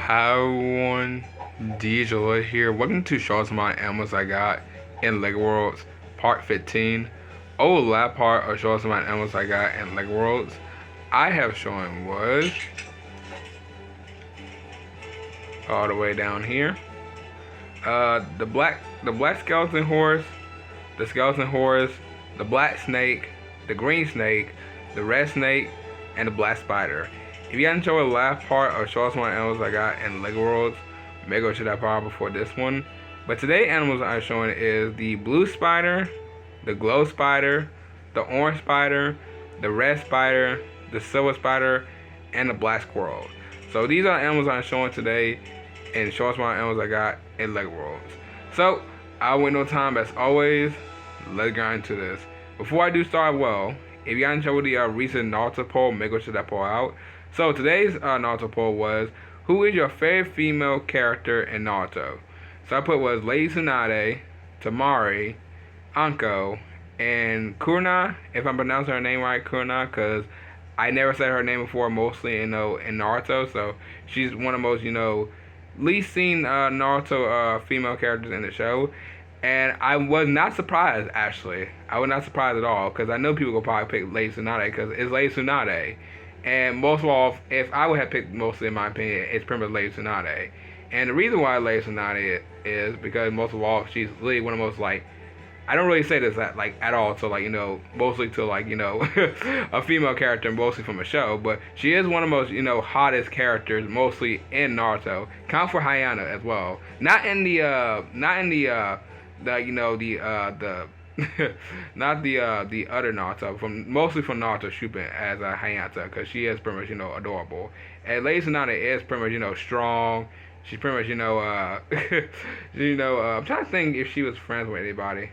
Hi everyone, DJ here. Welcome to Shows My Animals I Got in Lego Worlds Part 15. Oh, last part of Shows My Animals I Got in Lego Worlds I have shown was all the way down here. The black skeleton horse, the skeleton horse, the black snake, the green snake, the red snake, and the black spider. If you haven't enjoyed the last part of Shows My Animals I Got in Lego Worlds, maybe go to that part before this one. But today animals I'm showing is the blue spider, the glow spider, the orange spider, the red spider, the silver spider, and the black squirrel. So these are the animals I'm showing today in Shows My Animals I Got in Lego Worlds. So I'll wait no time as always. Let's get into this. Before I do start, well, if you haven't enjoyed the recent Naruto poll, make sure to check that poll out. So today's Naruto poll was, who is your favorite female character in Naruto? So I put was Lady Tsunade, Tamari, Anko, and Kurna, if I'm pronouncing her name right, Kurna, because I never said her name before, mostly in Naruto, so she's one of the most, least seen Naruto female characters in the show. And I was not surprised, actually. I was not surprised at all, because I know people will probably pick Lady Tsunade, because it's Lady Tsunade. And most of all, if I would have picked mostly, in my opinion, it's pretty much Lady Tsunade. And the reason why Lady Tsunade is because most of all, she's really one of the most, like, I don't really say this at all to mostly to a female character mostly from a show, but she is one of the most hottest characters mostly in Naruto. Count for Hayana as well. Not in the not the other Naruto, mostly from Naruto Shippuden as Hayata, because she is pretty much adorable. And Lady Tsunade is pretty much strong. She's pretty much I'm trying to think if she was friends with anybody.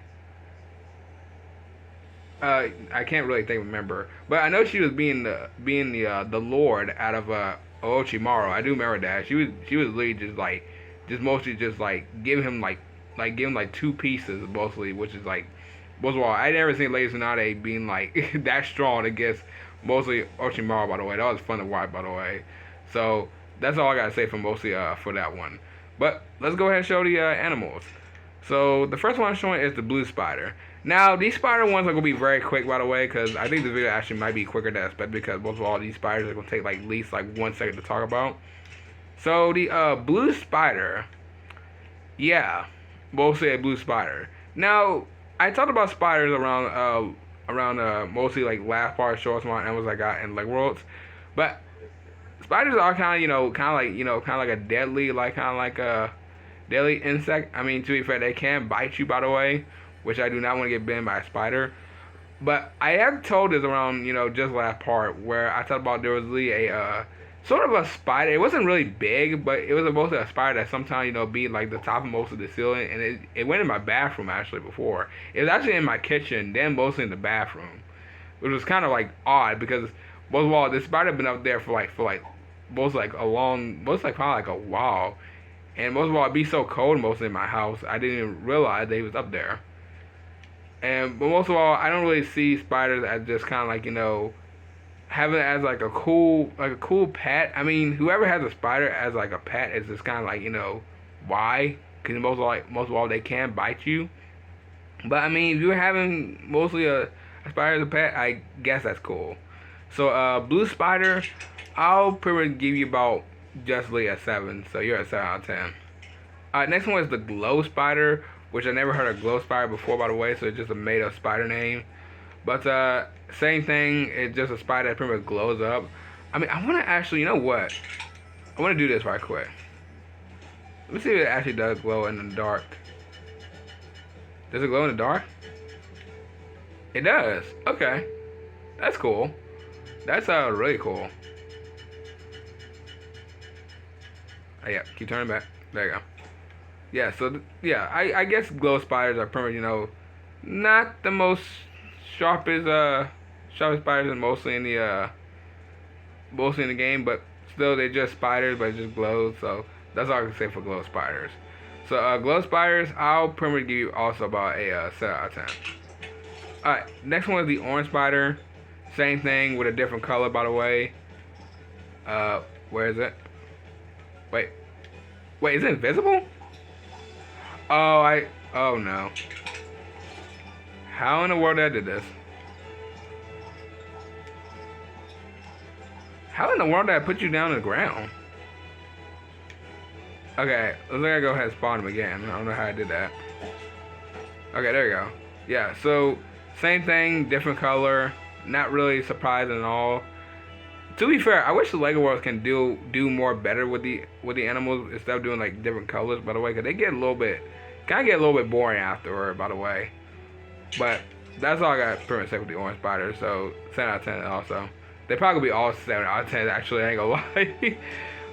I can't really remember, but I know she was being the Lord out of Orochimaru. I do remember that she was really just mostly just giving him giving two pieces mostly, which is most of all, I never seen Lady Tsunade being that strong against mostly Orochimaru. By the way, that was fun to watch. By the way, so that's all I gotta say for mostly for that one. But let's go ahead and show the animals. So the first one I'm showing is the blue spider. Now these spider ones are gonna be very quick, by the way, because I think the video actually might be quicker than expected, because most of all these spiders are gonna take at least 1 second to talk about. So the blue spider, yeah, mostly a blue spider. Now I talked about spiders around mostly last part of Shows My Animals I Got in Worlds, but spiders are kind of like a deadly a deadly insect. I mean, to be fair, they can bite you, by the way, which I do not want to get bitten by a spider. But I have told this around, just last part, where I talked about there was really a sort of a spider. It wasn't really big, but it was mostly a spider that sometimes, be the top of most of the ceiling. And it went in my bathroom, actually, before. It was actually in my kitchen, then mostly in the bathroom. Which was kind of, odd, because, most of all, this spider had been up there for probably a while. And most of all, it'd be so cold mostly in my house, I didn't even realize they was up there. But most of all, I don't really see spiders as just kind of having it as a cool pet. I mean, whoever has a spider as a pet is just kind of why? Because most of all, they can bite you. But I mean, if you're having mostly a spider as a pet, I guess that's cool. So blue spider, I'll pretty much give you about justly a 7. So you're a 7 out of 10. Next one is the glow spider, which I never heard of glow spider before, by the way, so it's just a made up spider name. But same thing, it's just a spider that pretty much glows up. I mean, I want to actually, you know what? I want to do this right quick. Let me see if it actually does glow in the dark. Does it glow in the dark? It does. Okay. That's cool. That's really cool. Oh, yeah, keep turning back. There you go. Yeah, so yeah, I guess glow spiders are pretty not the most sharpest spiders, and mostly in the game, but still they're just spiders, but it just glows. So that's all I can say for glow spiders. So glow spiders, I'll pretty much give you also about a 7 out of 10. All right, next one is the orange spider. Same thing with a different color, by the way. Where is it? Wait, Wait, is it invisible? Oh no. How in the world did I do this? How in the world did I put you down on the ground? Okay, let's go ahead and spawn him again. I don't know how I did that. Okay, there you go. Yeah, so same thing, different color. Not really surprising at all. To be fair, I wish the Lego Worlds can do more better with the animals instead of doing like different colors. By the way, because they get a little bit, kind of get a little bit boring afterward. By the way, but that's all I got pretty much say with the orange spiders. So 10 out of 10 also. They probably be all 7 out of 10. Actually, I ain't gonna lie.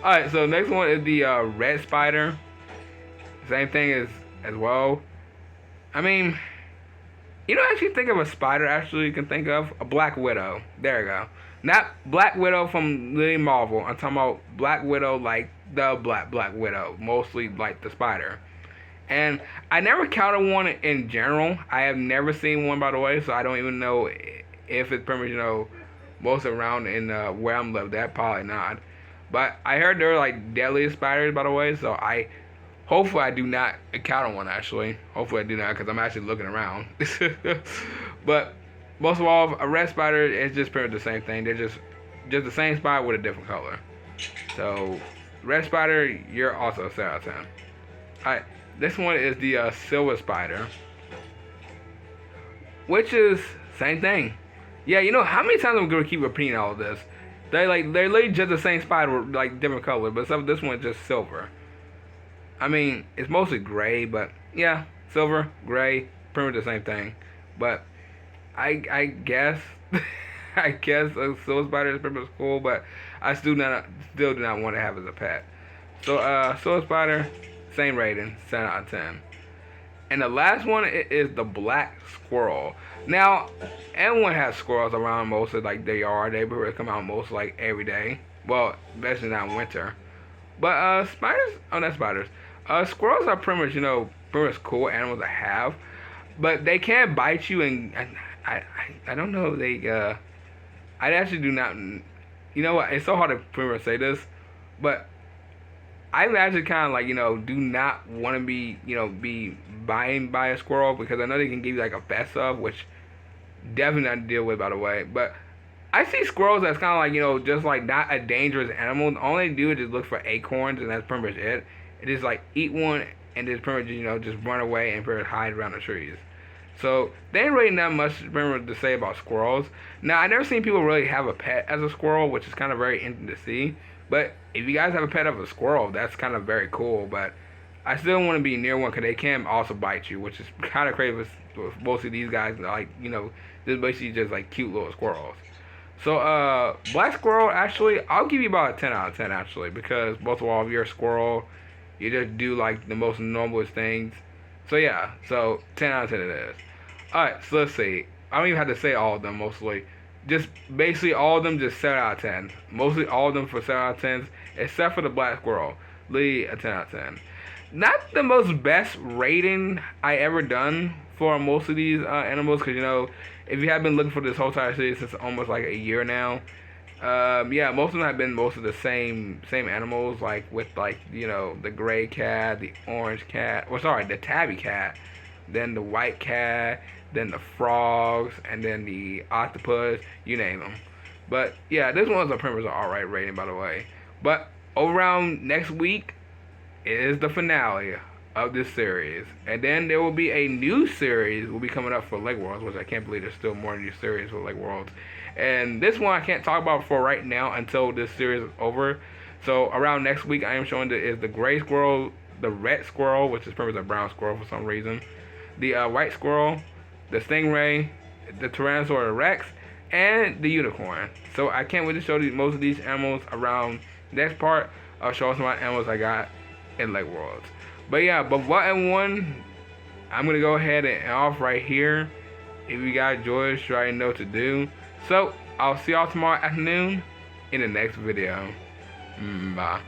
All right, so next one is the red spider. Same thing as well. I mean, you know, actually think of a spider. Actually, you can think of a Black Widow. There you go. Not Black Widow from the Marvel. I'm talking about Black Widow, like the Black Widow, mostly like the spider. And I never counted one in general. I have never seen one, by the way, so I don't even know if it's pretty much, you know, most around in where I'm lived at. Probably not. But I heard they're like deadly spiders, by the way, so hopefully I do not encounter one, actually. Hopefully I do not, because I'm actually looking around. But most of all, a red spider is just pretty much the same thing. They're just the same spider with a different color. So, red spider, you're also a 7 out of 10. Alright, this one is the silver spider, which is same thing. Yeah, you know, how many times I'm going to keep repeating all of this? They're literally just the same spider with like different colors, but some this one is just silver. I mean, it's mostly gray, but yeah, silver, gray, pretty much the same thing. But I guess I guess a silver spider is pretty much cool, but I still do not want to have as a pet. So silver spider, same rating, 7 out of 10. And the last one is the black squirrel. Now, everyone has squirrels around most of like their yard. They come out most like every day. Well, especially now in winter. But spiders, oh not spiders. Squirrels are pretty much, you know, pretty much cool animals to have. But they can bite you, and I don't know, I actually do not, you know what, it's so hard to pretty much say this, but I actually kind of like, you know, do not want to be, you know, be buying by a squirrel, because I know they can give you like a best of, which definitely not to deal with, by the way. But I see squirrels as kind of like, you know, just like not a dangerous animal. All they do is just look for acorns, and that's pretty much it. It is like eat one and just pretty much, you know, just run away and pretty much hide around the trees. So there ain't really not much to say about squirrels. Now, I never seen people really have a pet as a squirrel, which is kind of very interesting to see. But if you guys have a pet of a squirrel, that's kind of very cool. But I still want to be near one, because they can also bite you, which is kind of crazy with most of these guys. Like, you know, this basically just like cute little squirrels. So black squirrel, actually, I'll give you about a 10 out of 10 actually, because most of all, if you're a squirrel, you just do like the most normalest things. So yeah, so 10 out of 10 it is. Alright, so let's see. I don't even have to say all of them, mostly. Just basically all of them, just 7 out of 10. Mostly all of them for 7 out of 10s, except for the black squirrel. Lee, a 10 out of 10. Not the most best rating I ever done for most of these animals, because, you know, if you have been looking for this whole entire series since almost like a year now, yeah, most of them have been most of the same animals, like with like, you know, the gray cat, the orange cat, well, sorry, the tabby cat, then the white cat, then the frogs, and then the octopus, you name them. But yeah, this one's a pretty much an alright rating, by the way. But around next week is the finale of this series, and then there will be a new series will be coming up for Lego Worlds, which I can't believe there's still more new series for Lego Worlds. And this one I can't talk about for right now until this series is over. So around next week, I am showing is the gray squirrel, the red squirrel, which is probably a brown squirrel for some reason, the white squirrel, the stingray, the Tyrannosaurus Rex, and the unicorn. So I can't wait to show you most of these animals around next part. I'll show some of my animals I got in Lego Worlds. But yeah, but button one, I'm gonna go ahead and off right here. If you guys enjoyed it, you already know what to do. So I'll see y'all tomorrow afternoon in the next video. Bye.